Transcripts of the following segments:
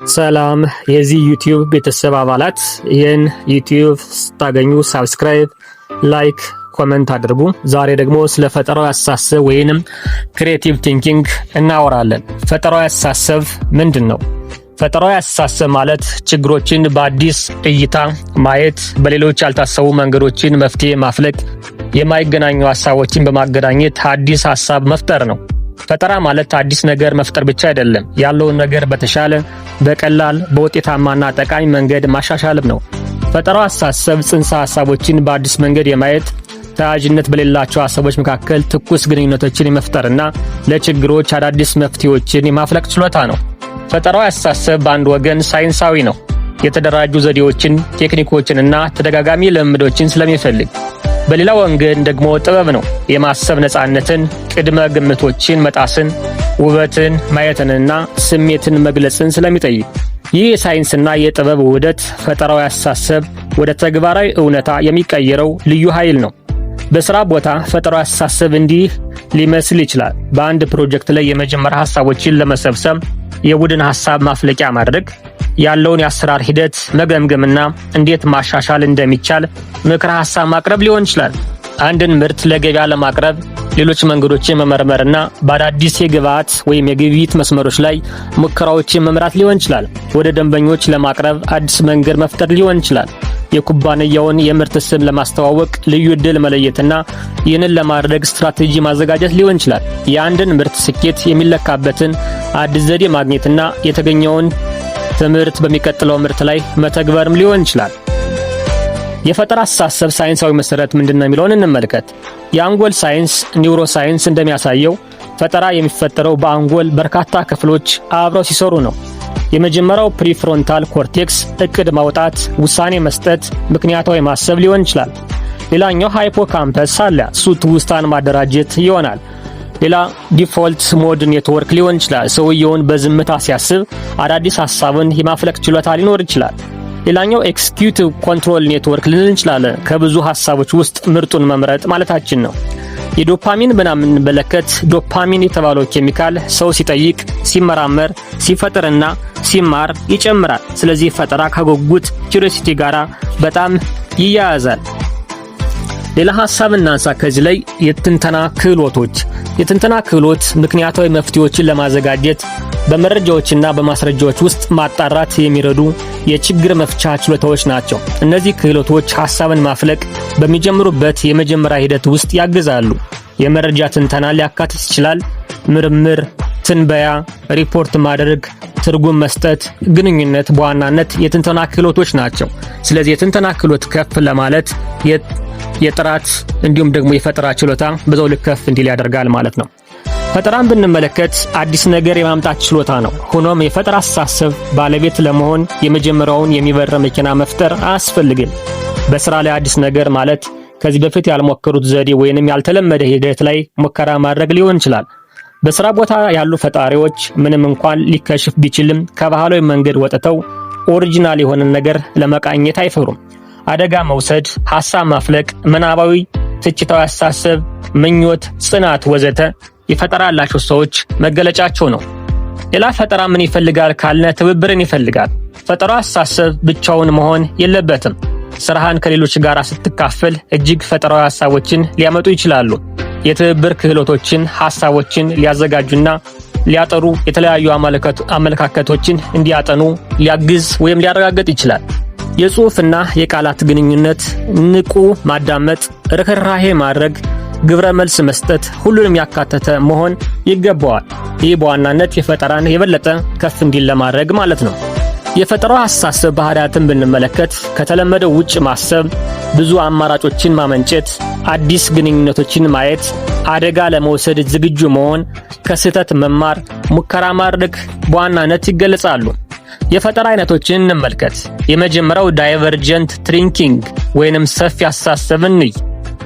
ሰላም የዚህ ዩቲዩብ ቤተሰብ አባላት፣ ይህን ዩቲዩብ ስታገኙ ሳብስክራይብ፣ ላይክ፣ ኮሜንት አድርጉ። ዛሬ ደግሞ ስለ ፈጠራዊ አስተሳሰብ ወይንም ክሪኤቲቭ ቲንኪንግ እናወራለን። ፈጠራዊ አስተሳሰብ ምንድን ነው? ፈጠራዊ አስተሳሰብ ማለት ችግሮችን በአዲስ እይታ ማየት፣ በሌሎች ያልታሰቡ መንገዶችን መፍትሄ ማፍለቅ፣ የማይገናኙ ሐሳቦችን በማገናኘት አዲስ ሐሳብ መፍጠር ነው። ፈጠራ ማለት አዲስ ነገር መፍጠር ብቻ አይደለም፣ ያለውን ነገር በተሻለ በቀላል በውጤታማና ጠቃሚ መንገድ ማሻሻልም ነው። ፈጠራዊ አስተሳሰብ ጽንሰ ሐሳቦችን በአዲስ መንገድ የማየት፣ ተያያዥነት በሌላቸው ሐሳቦች መካከል ትኩስ ግንኙነቶችን የመፍጠርና ለችግሮች አዳዲስ መፍትሄዎችን የማፍለቅ ችሎታ ነው። ፈጠራዊ አስተሳሰብ በአንድ ወገን ሳይንሳዊ ነው፣ የተደራጁ ዘዴዎችን፣ ቴክኒኮችንና ተደጋጋሚ ልምምዶችን ስለሚፈልግ። በሌላ ወገን ደግሞ ጥበብ ነው፣ የማሰብ ነፃነትን፣ ቅድመ ግምቶችን መጣስን፣ ውበትን ማየትንና ስሜትን መግለጽን ስለሚጠይቅ። ይህ የሳይንስና የጥበብ ውህደት ፈጠራዊ አስተሳሰብ ወደ ተግባራዊ እውነታ የሚቀየረው ልዩ ኃይል ነው። በሥራ ቦታ ፈጠራዊ አስተሳሰብ እንዲህ ሊመስል ይችላል። በአንድ ፕሮጀክት ላይ የመጀመሪያ ሐሳቦችን ለመሰብሰብ የቡድን ሐሳብ ማፍለቂያ ማድረግ፣ ያለውን የአሰራር ሂደት መገምገምና እንዴት ማሻሻል እንደሚቻል ምክረ ሐሳብ ማቅረብ ሊሆን ይችላል። አንድን ምርት ለገበያ ለማቅረብ ሌሎች መንገዶችን መመርመርና በአዳዲስ የግብዓት ወይም የግብይት መስመሮች ላይ ሙከራዎችን መምራት ሊሆን ይችላል። ወደ ደንበኞች ለማቅረብ አዲስ መንገድ መፍጠር ሊሆን ይችላል። የኩባንያውን የምርት ስም ለማስተዋወቅ ልዩ ዕድል መለየትና ይህንን ለማድረግ ስትራቴጂ ማዘጋጀት ሊሆን ይችላል። የአንድን ምርት ስኬት የሚለካበትን አዲስ ዘዴ ማግኘትና የተገኘውን ትምህርት በሚቀጥለው ምርት ላይ መተግበርም ሊሆን ይችላል። የፈጠራ አስተሳሰብ ሳይንሳዊ መሰረት ምንድነው የሚለውን እንመልከት። የአንጎል ሳይንስ ኒውሮ ሳይንስ እንደሚያሳየው ፈጠራ የሚፈጠረው በአንጎል በርካታ ክፍሎች አብረው ሲሰሩ ነው። የመጀመሪያው ፕሪፍሮንታል ኮርቴክስ እቅድ ማውጣት፣ ውሳኔ መስጠት፣ ምክንያታዊ ማሰብ ሊሆን ይችላል። ሌላኛው ሃይፖካምፐስ አለ፣ እሱ ትውስታን ማደራጀት ይሆናል። ሌላ ዲፎልት ሞድ ኔትወርክ ሊሆን ይችላል። ሰውየውን በዝምታ ሲያስብ አዳዲስ ሐሳብን የማፍለቅ ችሎታ ሊኖር ይችላል። ሌላኛው ኤክስኪዩቲቭ ኮንትሮል ኔትወርክ ልንል እንችላለን። ከብዙ ሐሳቦች ውስጥ ምርጡን መምረጥ ማለታችን ነው። የዶፓሚን ብንመለከት ዶፓሚን የተባለው ኬሚካል ሰው ሲጠይቅ፣ ሲመራመር፣ ሲፈጥርና ሲማር ይጨምራል። ስለዚህ ፈጠራ ከጉጉት ኪዩሪዮሲቲ ጋር በጣም ይያያዛል። ሌላ ሐሳብ እናንሳ ከዚህ ላይ የትንተና ክህሎቶች። የትንተና ክህሎት ምክንያታዊ መፍትሄዎችን ለማዘጋጀት በመረጃዎችና በማስረጃዎች ውስጥ ማጣራት የሚረዱ የችግር መፍቻ ችሎታዎች ናቸው። እነዚህ ክህሎቶች ሐሳብን ማፍለቅ በሚጀምሩበት የመጀመሪያ ሂደት ውስጥ ያግዛሉ። የመረጃ ትንተና ሊያካትት ይችላል። ምርምር፣ ትንበያ፣ ሪፖርት ማድረግ፣ ትርጉም መስጠት፣ ግንኙነት በዋናነት የትንተና ክህሎቶች ናቸው። ስለዚህ የትንተና ክህሎት ከፍ ለማለት የጥራት እንዲሁም ደግሞ የፈጠራ ችሎታ በዛው ልክ ከፍ እንዲል ያደርጋል ማለት ነው። ፈጠራን ብንመለከት አዲስ ነገር የማምጣት ችሎታ ነው። ሆኖም የፈጠራ አስተሳሰብ ባለቤት ለመሆን የመጀመሪያውን የሚበር መኪና መፍጠር አያስፈልግም። በስራ ላይ አዲስ ነገር ማለት ከዚህ በፊት ያልሞከሩት ዘዴ ወይንም ያልተለመደ ሂደት ላይ ሙከራ ማድረግ ሊሆን ይችላል። በስራ ቦታ ያሉ ፈጣሪዎች ምንም እንኳን ሊከሽፍ ቢችልም ከባህላዊ መንገድ ወጥተው ኦሪጂናል የሆነ ነገር ለመቃኘት አይፈሩም። አደጋ መውሰድ፣ ሐሳብ ማፍለቅ፣ ምናባዊ ትችታዊ አስተሳሰብ፣ ምኞት፣ ጽናት ወዘተ የፈጠራ ያላቸው ሰዎች መገለጫቸው ነው። ሌላ ፈጠራ ምን ይፈልጋል ካልነ ትብብርን ይፈልጋል። ፈጠራ አስተሳሰብ ብቻውን መሆን የለበትም። ስራህን ከሌሎች ጋር ስትካፈል እጅግ ፈጠራዊ ሐሳቦችን ሊያመጡ ይችላሉ። የትብብር ክህሎቶችን ሐሳቦችን ሊያዘጋጁና ሊያጠሩ፣ የተለያዩ አመለካከቶችን እንዲያጠኑ ሊያግዝ ወይም ሊያረጋግጥ ይችላል። የጽሑፍና የቃላት ግንኙነት፣ ንቁ ማዳመጥ፣ ርህራሄ ማድረግ፣ ግብረ መልስ መስጠት ሁሉንም ያካተተ መሆን ይገባዋል። ይህ በዋናነት የፈጠራን የበለጠ ከፍ እንዲል ለማድረግ ማለት ነው። የፈጠራው አስተሳሰብ ባህሪያትን ብንመለከት ከተለመደው ውጭ ማሰብ፣ ብዙ አማራጮችን ማመንጨት፣ አዲስ ግንኙነቶችን ማየት፣ አደጋ ለመውሰድ ዝግጁ መሆን፣ ከስህተት መማር፣ ሙከራ ማድረግ በዋናነት ይገለጻሉ። የፈጠራ አይነቶችን እንመልከት። የመጀመሪያው ዳይቨርጀንት ቲንኪንግ ወይንም ሰፊ አስተሳሰብን ነው።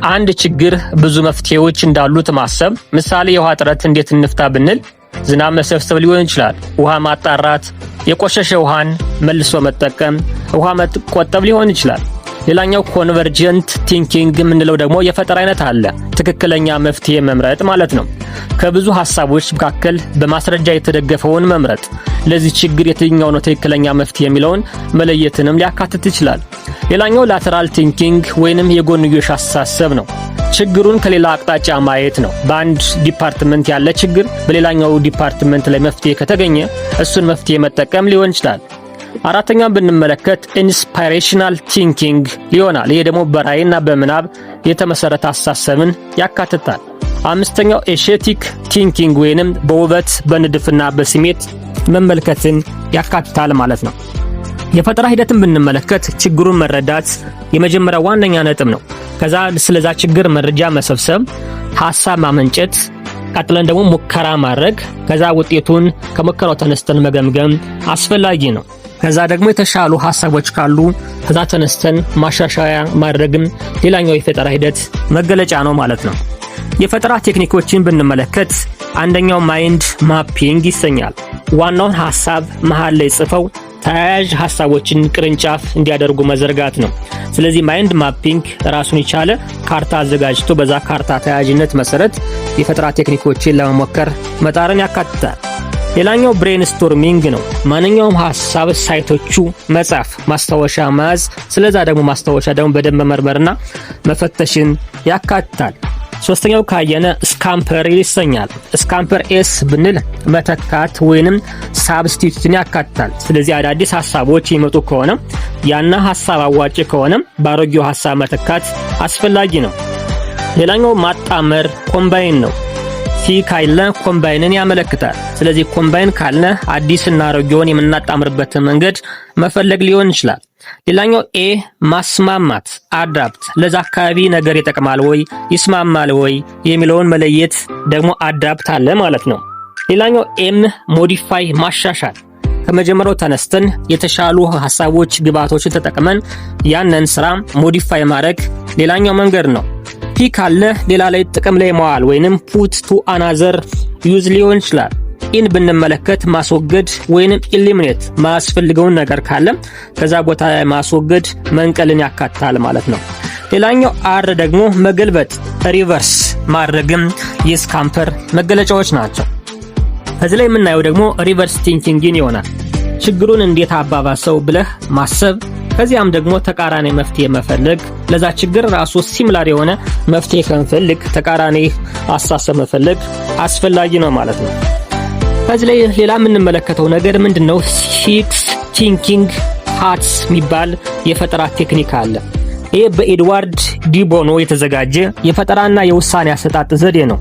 አንድ ችግር ብዙ መፍትሄዎች እንዳሉት ማሰብ። ምሳሌ የውሃ እጥረት እንዴት እንፍታ ብንል ዝናብ መሰብሰብ ሊሆን ይችላል። ውሃ ማጣራት፣ የቆሸሸ ውሃን መልሶ መጠቀም፣ ውሃ መቆጠብ ሊሆን ይችላል። ሌላኛው ኮንቨርጀንት ቲንኪንግ የምንለው ደግሞ የፈጠራ አይነት አለ። ትክክለኛ መፍትሄ መምረጥ ማለት ነው። ከብዙ ሐሳቦች መካከል በማስረጃ የተደገፈውን መምረጥ፣ ለዚህ ችግር የትኛው ነው ትክክለኛ መፍትሄ የሚለውን መለየትንም ሊያካትት ይችላል። ሌላኛው ላተራል ቲንኪንግ ወይንም የጎንዮሽ አስተሳሰብ ነው። ችግሩን ከሌላ አቅጣጫ ማየት ነው። በአንድ ዲፓርትመንት ያለ ችግር በሌላኛው ዲፓርትመንት ላይ መፍትሄ ከተገኘ እሱን መፍትሄ መጠቀም ሊሆን ይችላል። አራተኛውን ብንመለከት ኢንስፓይሬሽናል ቲንኪንግ ይሆናል። ይሄ ደግሞ በራዕይና በምናብ የተመሰረተ አስተሳሰብን ያካትታል። አምስተኛው ኤስቴቲክ ቲንኪንግ ወይንም በውበት በንድፍና በስሜት መመልከትን ያካትታል ማለት ነው። የፈጠራ ሂደትን ብንመለከት ችግሩን መረዳት የመጀመሪያ ዋነኛ ነጥብ ነው። ከዛ ስለዛ ችግር መረጃ መሰብሰብ፣ ሐሳብ ማመንጨት፣ ቀጥለን ደግሞ ሙከራ ማድረግ፣ ከዛ ውጤቱን ከሙከራው ተነስተን መገምገም አስፈላጊ ነው። ከዛ ደግሞ የተሻሉ ሐሳቦች ካሉ ከዛ ተነስተን ማሻሻያ ማድረግም ሌላኛው የፈጠራ ሂደት መገለጫ ነው ማለት ነው። የፈጠራ ቴክኒኮችን ብንመለከት አንደኛው ማይንድ ማፒንግ ይሰኛል። ዋናውን ሐሳብ መሃል ላይ ጽፈው ተያያዥ ሐሳቦችን ቅርንጫፍ እንዲያደርጉ መዘርጋት ነው። ስለዚህ ማይንድ ማፒንግ ራሱን የቻለ ካርታ አዘጋጅቶ በዛ ካርታ ተያያዥነት መሰረት የፈጠራ ቴክኒኮችን ለመሞከር መጣርን ያካትታል። ሌላኛው ብሬንስቶርሚንግ ነው። ማንኛውም ሐሳብ ሳይቶቹ መጻፍ፣ ማስታወሻ መያዝ፣ ስለዛ ደግሞ ማስታወሻ ደግሞ በደንብ መመርመርና መፈተሽን ያካትታል። ሶስተኛው ካየነ ስካምፐር ይሰኛል። ስካምፐር ኤስ ብንል መተካት ወይንም ሳብስቲቱትን ያካትታል። ስለዚህ አዳዲስ ሐሳቦች ይመጡ ከሆነ ያና ሐሳብ አዋጭ ከሆነ ባሮጌው ሐሳብ መተካት አስፈላጊ ነው። ሌላኛው ማጣመር ኮምባይን ነው። ሲ ካይለ ኮምባይንን ያመለክታል። ስለዚህ ኮምባይን ካልነ አዲስና አሮጌውን የምናጣምርበትን መንገድ መፈለግ ሊሆን ይችላል። ሌላኛው ኤ ማስማማት አዳፕት፣ ለዛ አካባቢ ነገር ይጠቅማል ወይ ይስማማል ወይ የሚለውን መለየት ደግሞ አዳፕት አለ ማለት ነው። ሌላኛው ኤም ሞዲፋይ ማሻሻል፣ ከመጀመሪያው ተነስተን የተሻሉ ሐሳቦች ግብዓቶችን ተጠቅመን ያንን ስራ ሞዲፋይ ማድረግ ሌላኛው መንገድ ነው። ፒ ካለ ሌላ ላይ ጥቅም ላይ መዋል ወይንም ፑት ቱ አናዘር ዩዝ ሊሆን ይችላል። ኢን ብንመለከት ማስወገድ ወይንም ኢሊሚኔት ማስፈልገውን ነገር ካለ ከዛ ቦታ ላይ ማስወገድ መንቀልን ያካትታል ማለት ነው። ሌላኛው አር ደግሞ መገልበጥ ሪቨርስ ማድረግም የስካምፐር መገለጫዎች ናቸው። ከዚህ ላይ የምናየው ደግሞ ሪቨርስ ቲንኪንግን ይሆናል። ችግሩን እንዴት አባባሰው ብለህ ማሰብ፣ ከዚያም ደግሞ ተቃራኒ መፍትሄ መፈለግ፣ ለዛ ችግር ራሱ ሲሚላር የሆነ መፍትሄ ከመፈለግ ተቃራኒ አስተሳሰብ መፈለግ አስፈላጊ ነው ማለት ነው። ከዚህ ላይ ሌላ የምንመለከተው ነገር ምንድነው? ሲክስ ቲንኪንግ ሃትስ የሚባል የፈጠራ ቴክኒክ አለ። ይሄ በኤድዋርድ ዲቦኖ የተዘጋጀ የፈጠራና የውሳኔ አሰጣጥ ዘዴ ነው።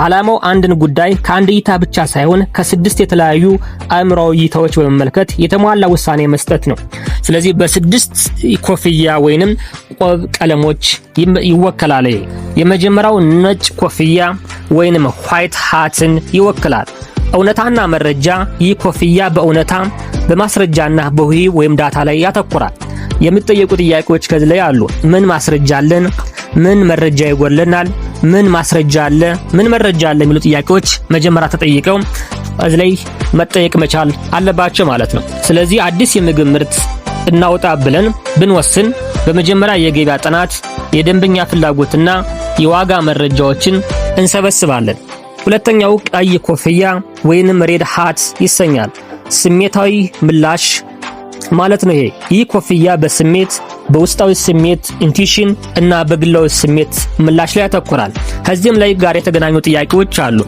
ዓላማው አንድን ጉዳይ ከአንድ እይታ ብቻ ሳይሆን ከስድስት የተለያዩ አእምሮአዊ እይታዎች በመመልከት የተሟላ ውሳኔ መስጠት ነው። ስለዚህ በስድስት ኮፍያ ወይንም ቆብ ቀለሞች ይወከላል። የመጀመሪያው ነጭ ኮፍያ ወይንም ዋይት ሃትን ይወክላል። እውነታና መረጃ። ይህ ኮፍያ በእውነታ በማስረጃና በውሂ ወይም ዳታ ላይ ያተኩራል። የሚጠየቁ ጥያቄዎች ከዚህ ላይ አሉ። ምን ማስረጃ አለን? ምን መረጃ ይጎለናል? ምን ማስረጃ አለ? ምን መረጃ አለ? የሚሉ ጥያቄዎች መጀመሪያ ተጠይቀው እዚህ ላይ መጠየቅ መቻል አለባቸው ማለት ነው። ስለዚህ አዲስ የምግብ ምርት እናውጣ ብለን ብንወስን በመጀመሪያ የገበያ ጥናት፣ የደንበኛ ፍላጎትና የዋጋ መረጃዎችን እንሰበስባለን። ሁለተኛው ቀይ ኮፍያ ወይንም ሬድ ሃት ይሰኛል። ስሜታዊ ምላሽ ማለት ነው። ይህ ኮፍያ በስሜት በውስጣዊ ስሜት ኢንቱዊሽን እና በግላዊ ስሜት ምላሽ ላይ ያተኩራል። ከዚህም ላይ ጋር የተገናኙ ጥያቄዎች አሉ።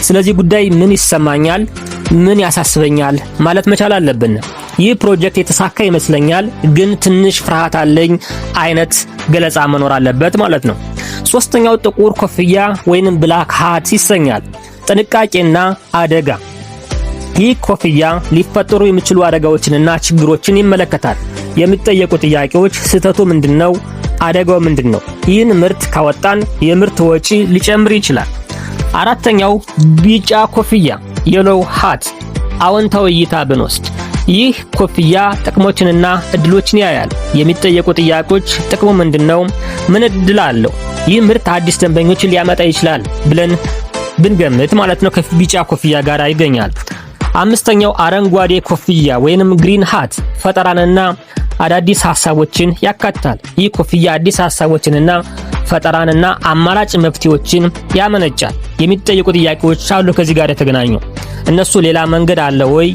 ስለዚህ ጉዳይ ምን ይሰማኛል፣ ምን ያሳስበኛል ማለት መቻል አለብን። ይህ ፕሮጀክት የተሳካ ይመስለኛል፣ ግን ትንሽ ፍርሃት አለኝ አይነት ገለጻ መኖር አለበት ማለት ነው። ሶስተኛው ጥቁር ኮፍያ ወይንም ብላክ ሃት ይሰኛል። ጥንቃቄና አደጋ። ይህ ኮፍያ ሊፈጠሩ የሚችሉ አደጋዎችንና ችግሮችን ይመለከታል። የሚጠየቁ ጥያቄዎች ስህተቱ ምንድነው? አደጋው ምንድነው? ይህን ምርት ካወጣን የምርት ወጪ ሊጨምር ይችላል። አራተኛው ቢጫ ኮፍያ የሎው ሃት አዎንታዊ እይታ ብንወስድ ይህ ኮፍያ ጥቅሞችንና እድሎችን ያያል። የሚጠየቁ ጥያቄዎች ጥቅሙ ምንድነው? ምን እድል አለው? ይህ ምርት አዲስ ደንበኞችን ሊያመጣ ይችላል ብለን ብንገምት ማለት ነው ከቢጫ ኮፍያ ጋር ይገኛል። አምስተኛው አረንጓዴ ኮፍያ ወይንም ግሪን ሃት ፈጠራንና አዳዲስ ሐሳቦችን ያካትታል። ይህ ኮፍያ አዲስ ሐሳቦችንና ፈጠራንና አማራጭ መፍትሄዎችን ያመነጫል። የሚጠየቁ ጥያቄዎች አሉ ከዚህ ጋር የተገናኙ። እነሱ ሌላ መንገድ አለ ወይ?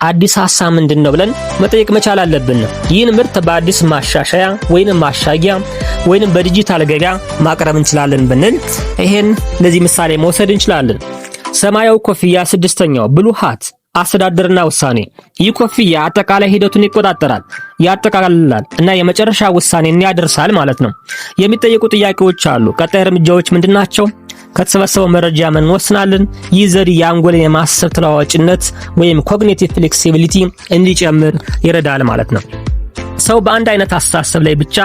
አዲስ ሐሳብ ምንድነው ብለን መጠየቅ መቻል አለብን። ይህን ምርት በአዲስ ማሻሻያ ወይንም ማሻጊያ ወይንም በዲጂታል ገበያ ማቅረብ እንችላለን ብንል ይሄን ለዚህ ምሳሌ መውሰድ እንችላለን። ሰማያዊ ኮፍያ 6ኛው ብሉ ሃት አስተዳደርና ውሳኔ። ይህ ኮፍያ አጠቃላይ ሂደቱን ይቆጣጠራል፣ ያጠቃልላል እና የመጨረሻ ውሳኔን ያደርሳል ማለት ነው። የሚጠየቁ ጥያቄዎች አሉ። ቀጣይ እርምጃዎች ምንድናቸው? ከተሰበሰበው መረጃ ምን እንወስናለን? ይህ ዘዴ የአንጎልን የማሰብ ተለዋዋጭነት ወይም ኮግኒቲቭ ፍሌክሲቢሊቲ እንዲጨምር ይረዳል ማለት ነው። ሰው በአንድ አይነት አስተሳሰብ ላይ ብቻ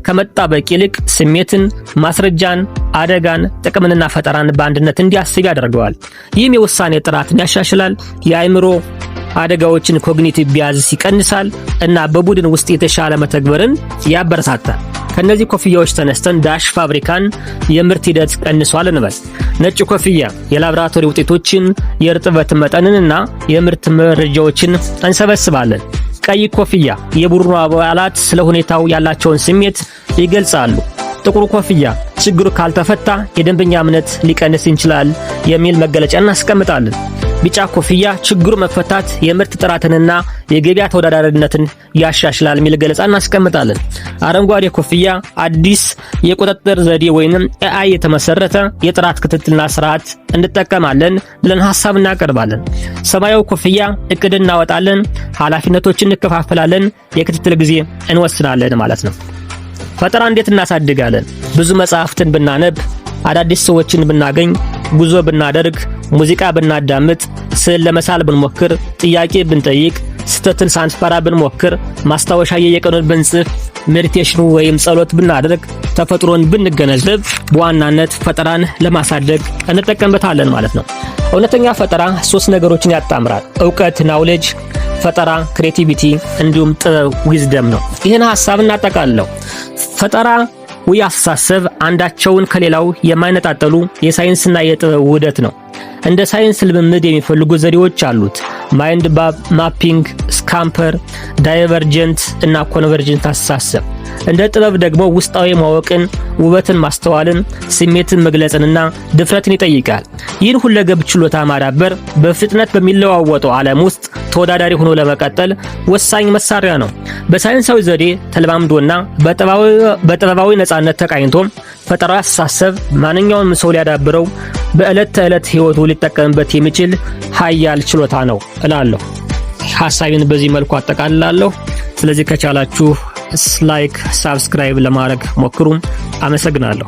ከመጣበቅ ይልቅ ስሜትን፣ ማስረጃን፣ አደጋን፣ ጥቅምንና ፈጠራን በአንድነት እንዲያስብ ያደርገዋል። ይህም የውሳኔ ጥራትን ያሻሽላል፣ የአእምሮ አደጋዎችን ኮግኒቲቭ ቢያዝስ ይቀንሳል እና በቡድን ውስጥ የተሻለ መተግበርን ያበረታታል። ከነዚህ ኮፍያዎች ተነስተን ዳሽ ፋብሪካን የምርት ሂደት ቀንሷል እንበል። ነጭ ኮፍያ የላብራቶሪ ውጤቶችን፣ የእርጥበት መጠንንና የምርት መረጃዎችን እንሰበስባለን። ቀይ ኮፍያ የቡድኑ አባላት ስለ ሁኔታው ያላቸውን ስሜት ይገልጻሉ። ጥቁር ኮፍያ ችግሩ ካልተፈታ የደንበኛ እምነት ሊቀንስ ይችላል የሚል መገለጫ እናስቀምጣለን። ቢጫ ኮፍያ ችግሩ መፈታት የምርት ጥራትንና የገበያ ተወዳዳሪነትን ያሻሽላል የሚል ገለጻ እናስቀምጣለን። አረንጓዴ ኮፍያ አዲስ የቁጥጥር ዘዴ ወይንም AI የተመሰረተ የጥራት ክትትልና ስርዓት እንጠቀማለን ብለን ሐሳብ እናቀርባለን። ሰማያዊ ኮፍያ እቅድ እናወጣለን፣ ኃላፊነቶችን እንከፋፈላለን፣ የክትትል ጊዜ እንወስናለን ማለት ነው። ፈጠራ እንዴት እናሳድጋለን? ብዙ መጽሐፍትን ብናነብ፣ አዳዲስ ሰዎችን ብናገኝ፣ ጉዞ ብናደርግ፣ ሙዚቃ ብናዳምጥ፣ ስዕል ለመሳል ብንሞክር፣ ጥያቄ ብንጠይቅ፣ ስተትን ሳንፈራ ብንሞክር፣ ማስታወሻ የየቀኑን ብንጽፍ፣ ሜዲቴሽን ወይም ጸሎት ብናደርግ፣ ተፈጥሮን ብንገነዘብ በዋናነት ፈጠራን ለማሳደግ እንጠቀምበታለን ማለት ነው። እውነተኛ ፈጠራ 3 ነገሮችን ያጣምራል። ዕውቀት ናውሌጅ፣ ፈጠራ ክሬቲቪቲ፣ እንዲሁም ጥበብ ዊዝደም ነው። ይህን ሐሳብ እናጠቃልለው። ፈጠራ ወይ አስተሳሰብ አንዳቸውን ከሌላው የማይነጣጠሉ የሳይንስና የጥበብ ውህደት ነው። እንደ ሳይንስ ልምምድ የሚፈልጉ ዘዴዎች አሉት። ማይንድ ማፒንግ፣ ስካምፐር፣ ዳይቨርጀንት እና ኮንቨርጀንት አስተሳሰብ። እንደ ጥበብ ደግሞ ውስጣዊ ማወቅን፣ ውበትን ማስተዋልን፣ ስሜትን መግለጽንና ድፍረትን ይጠይቃል። ይህን ሁለገብ ችሎታ ማዳበር በፍጥነት በሚለዋወጠው ዓለም ውስጥ ተወዳዳሪ ሆኖ ለመቀጠል ወሳኝ መሳሪያ ነው። በሳይንሳዊ ዘዴ ተለማምዶና በጥበባዊ ነፃነት ተቃኝቶ ፈጠራዊ አስተሳሰብ ማንኛውንም ሰው ሊያዳብረው በዕለት ተዕለት ሕይወቱ ሊጠቀምበት የሚችል ኃያል ችሎታ ነው እላለሁ። ሐሳቤን በዚህ መልኩ አጠቃልላለሁ። ስለዚህ ከቻላችሁ ላይክ፣ ሳብስክራይብ ለማድረግ ሞክሩ። አመሰግናለሁ።